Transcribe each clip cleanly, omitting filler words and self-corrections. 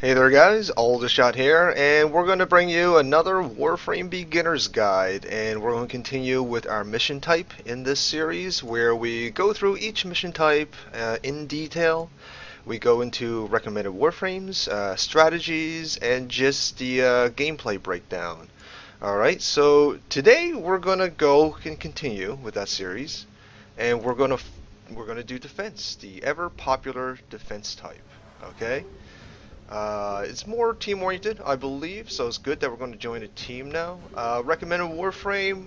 Hey there guys, Aldershot here, and we're going to bring you another Warframe Beginner's Guide, and we're going to continue with our mission type in this series, where we go through each mission type in detail. We go into recommended Warframes, strategies, and just the gameplay breakdown. Alright, so today we're going to go and continue with that series, and we're going to do defense, the ever popular defense type, okay? It's more team-oriented, I believe, so it's good that we're going to join a team now. Recommended Warframe,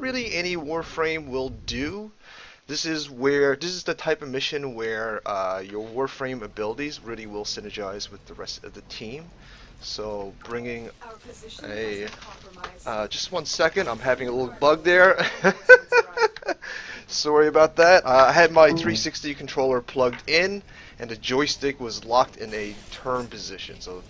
really any Warframe will do. This is the type of mission where your Warframe abilities really will synergize with the rest of the team. So bringing a, just one second, I'm having a little bug there. Sorry about that. I had my 360 controller plugged in, and the joystick was locked in a turn position. So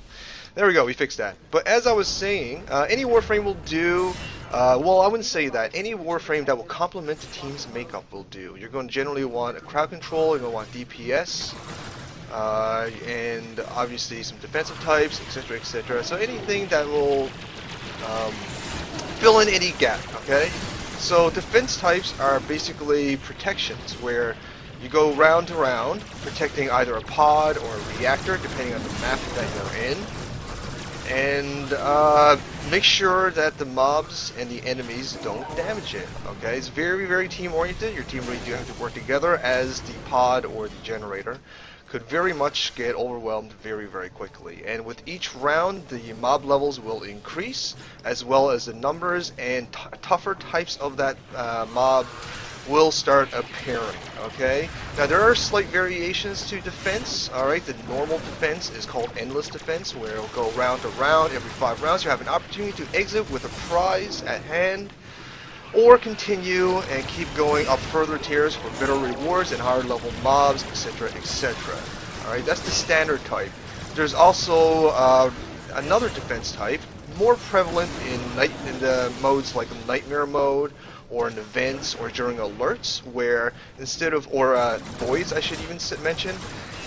there we go, we fixed that. But as I was saying, any Warframe will do. Well, I wouldn't say that. Any Warframe that will complement the team's makeup will do. You're going to generally want a crowd control, you're going to want DPS, and obviously some defensive types, etc., etc. So anything that will fill in any gap, okay? So defense types are basically protections, where you go round to round, protecting either a pod or a reactor, depending on the map that you're in. And make sure that the mobs and the enemies don't damage it, okay? It's very, very team-oriented. Your team really do have to work together, as the pod or the generator could very much get overwhelmed very, very quickly. And with each round, the mob levels will increase, as well as the numbers and tougher types of that mob will start appearing, okay? Now there are slight variations to defense, alright? The normal defense is called endless defense, where it'll go round to round. Every 5 rounds you have an opportunity to exit with a prize at hand, or continue and keep going up further tiers for better rewards and higher level mobs, etc., etc. Alright, that's the standard type. There's also another defense type, more prevalent in the modes like Nightmare mode, or in events, or during alerts, where instead of, or voids I should even mention,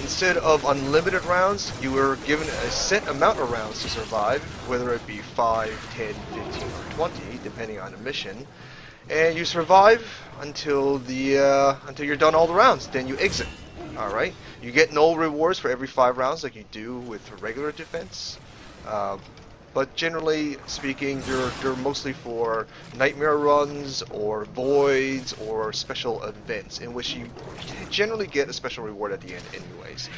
instead of unlimited rounds, you were given a set amount of rounds to survive, whether it be 5, 10, 15, or 20, depending on the mission. And you survive until you're done all the rounds, then you exit. Alright? You get no rewards for every 5 rounds like you do with regular defense. But generally speaking, they're mostly for nightmare runs or voids or special events, in which you generally get a special reward at the end anyways.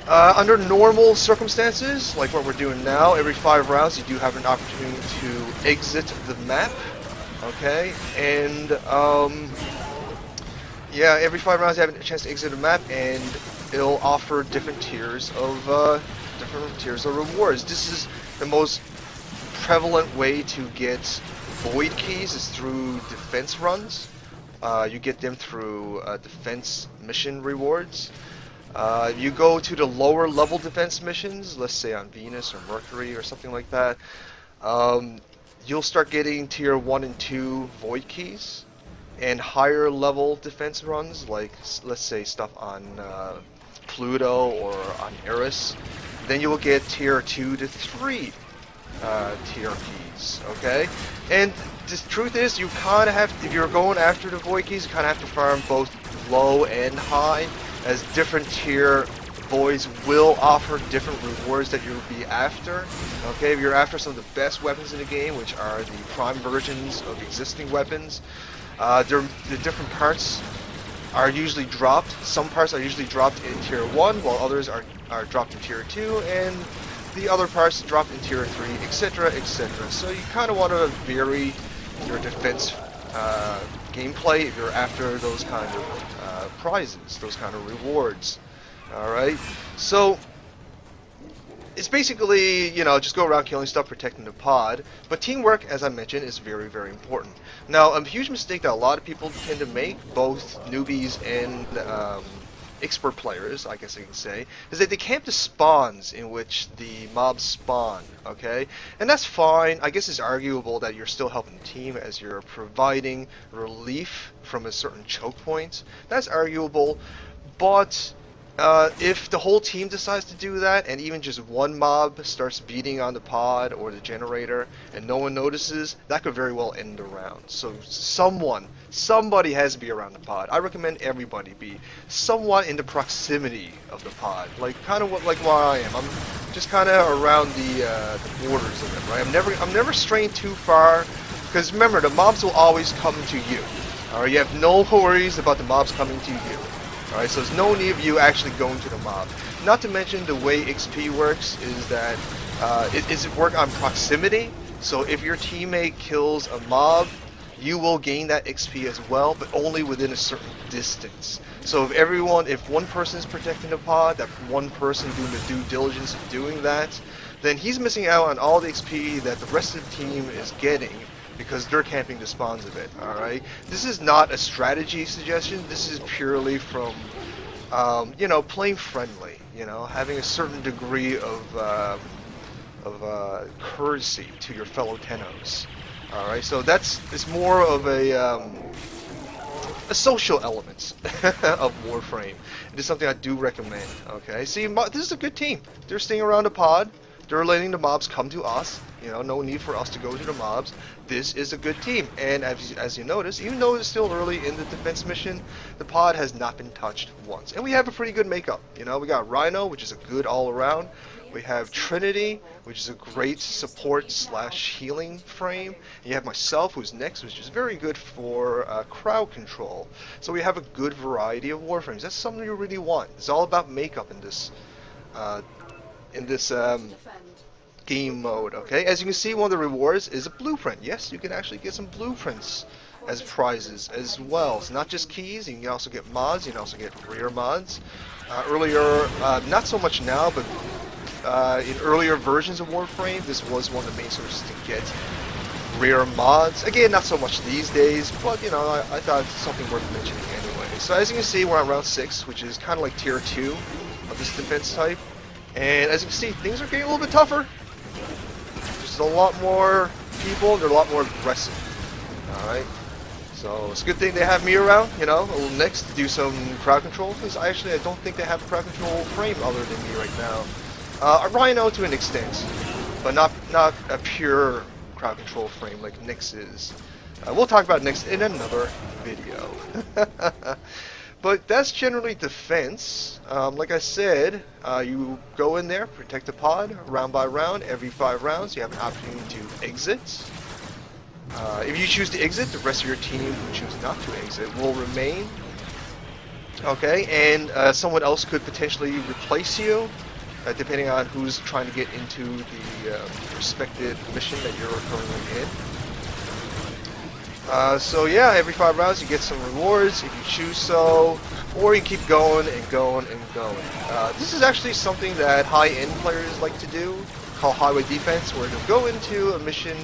Under normal circumstances, like what we're doing now, every 5 rounds you do have an opportunity to exit the map. Okay, and yeah, every 5 rounds you have a chance to exit the map, and it'll offer different tiers of rewards. This is the most prevalent way to get void keys, is through defense runs. You get them through defense mission rewards. You go to the lower level defense missions, let's say on Venus or Mercury or something like that. You'll start getting tier 1 and 2 void keys, and higher level defense runs, like let's say stuff on Pluto or on Eris, then you will get tier 2 to 3 tier keys, okay? And the truth is, you kind of have, if you're going after the void keys, you kind of have to farm both low and high, as different tier voids will offer different rewards that you'll be after. Okay, if you're after some of the best weapons in the game, which are the prime versions of existing weapons, the different parts are usually dropped. Some parts are usually dropped in tier 1, while others are dropped in tier 2, and the other parts dropped in tier 3, etc., etc. So you kind of want to vary your defense gameplay if you're after those kind of prizes, those kind of rewards. Alright, so it's basically, you know, just go around killing stuff, protecting the pod. But teamwork, as I mentioned, is very, very important. Now, a huge mistake that a lot of people tend to make, both newbies and expert players, I guess I can say, is that they camp the spawns in which the mobs spawn, okay? And that's fine. I guess it's arguable that you're still helping the team as you're providing relief from a certain choke point. That's arguable, but If the whole team decides to do that, and even just one mob starts beating on the pod or the generator, and no one notices, that could very well end the round. So somebody has to be around the pod. I recommend everybody be somewhat in the proximity of the pod, like kind of like where I am. I'm just kind of around the borders of it, right? I'm never straying too far, because remember, the mobs will always come to you. All right, you have no worries about the mobs coming to you. Alright, so there's no need of you actually going to the mob. Not to mention the way XP works is that it work on proximity. So if your teammate kills a mob, you will gain that XP as well, but only within a certain distance. So if one person is protecting the pod, that one person doing the due diligence of doing that, then he's missing out on all the XP that the rest of the team is getting, because they're camping the spawns of it. Alright, this is not a strategy suggestion. This is purely from playing friendly, having a certain degree of courtesy to your fellow Tennos. Alright, so it's more of a social element of Warframe. It is something I do recommend. Okay, see, this is a good team. They're staying around the pod. They're letting the mobs come to us. No need for us to go to the mobs. This is a good team, and as you notice, even though it's still early in the defense mission, the pod has not been touched once, and we have a pretty good makeup. We got Rhino, which is a good all-around. We have Trinity, which is a great support / healing frame. And you have myself, who's next, which is very good for crowd control. So we have a good variety of Warframes. That's something you really want. It's all about makeup in this game mode. Okay, as you can see, one of the rewards is a blueprint. Yes, you can actually get some blueprints as prizes as well. It's not just keys. You can also get mods. You can also get rear mods. Earlier, not so much now, but in earlier versions of Warframe, this was one of the main sources to get rear mods. Again, not so much these days, but I thought it's something worth mentioning anyway. So as you can see, we're on round 6, which is kind of like tier 2 of this defense type. And as you can see, things are getting a little bit tougher. There's a lot more people, they're a lot more aggressive. Alright, so it's a good thing they have me around, a little next to do some crowd control, because I don't think they have a crowd control frame other than me right now. A Rhino to an extent, but not a pure crowd control frame like Nyx is. We'll talk about Nyx in another video. But that's generally defense. Like I said, you go in there, protect the pod, round by round. Every 5 rounds, you have an opportunity to exit. If you choose to exit, the rest of your team who choose not to exit will remain. Okay, and someone else could potentially replace you, depending on who's trying to get into the respected mission that you're currently in. So yeah, every 5 rounds you get some rewards if you choose so, or you keep going and going and going. This is actually something that high-end players like to do, called highway defense, where they'll go into a mission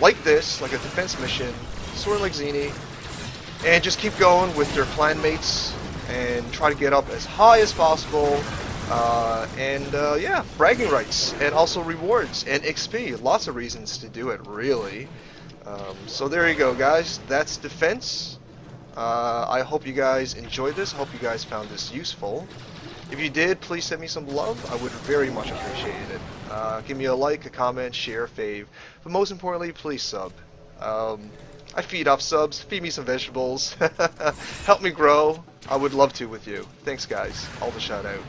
like this, like a defense mission, sort of like Xeni, and just keep going with their clan mates and try to get up as high as possible. Yeah, bragging rights, and also rewards and XP. Lots of reasons to do it, really. So there you go, guys. That's defense. I hope you guys enjoyed this. I hope you guys found this useful. If you did, please send me some love. I would very much appreciate it. Give me a like, a comment, share, fave. But most importantly, please sub. I feed off subs. Feed me some vegetables. Help me grow. I would love to with you. Thanks, guys. All the shout out.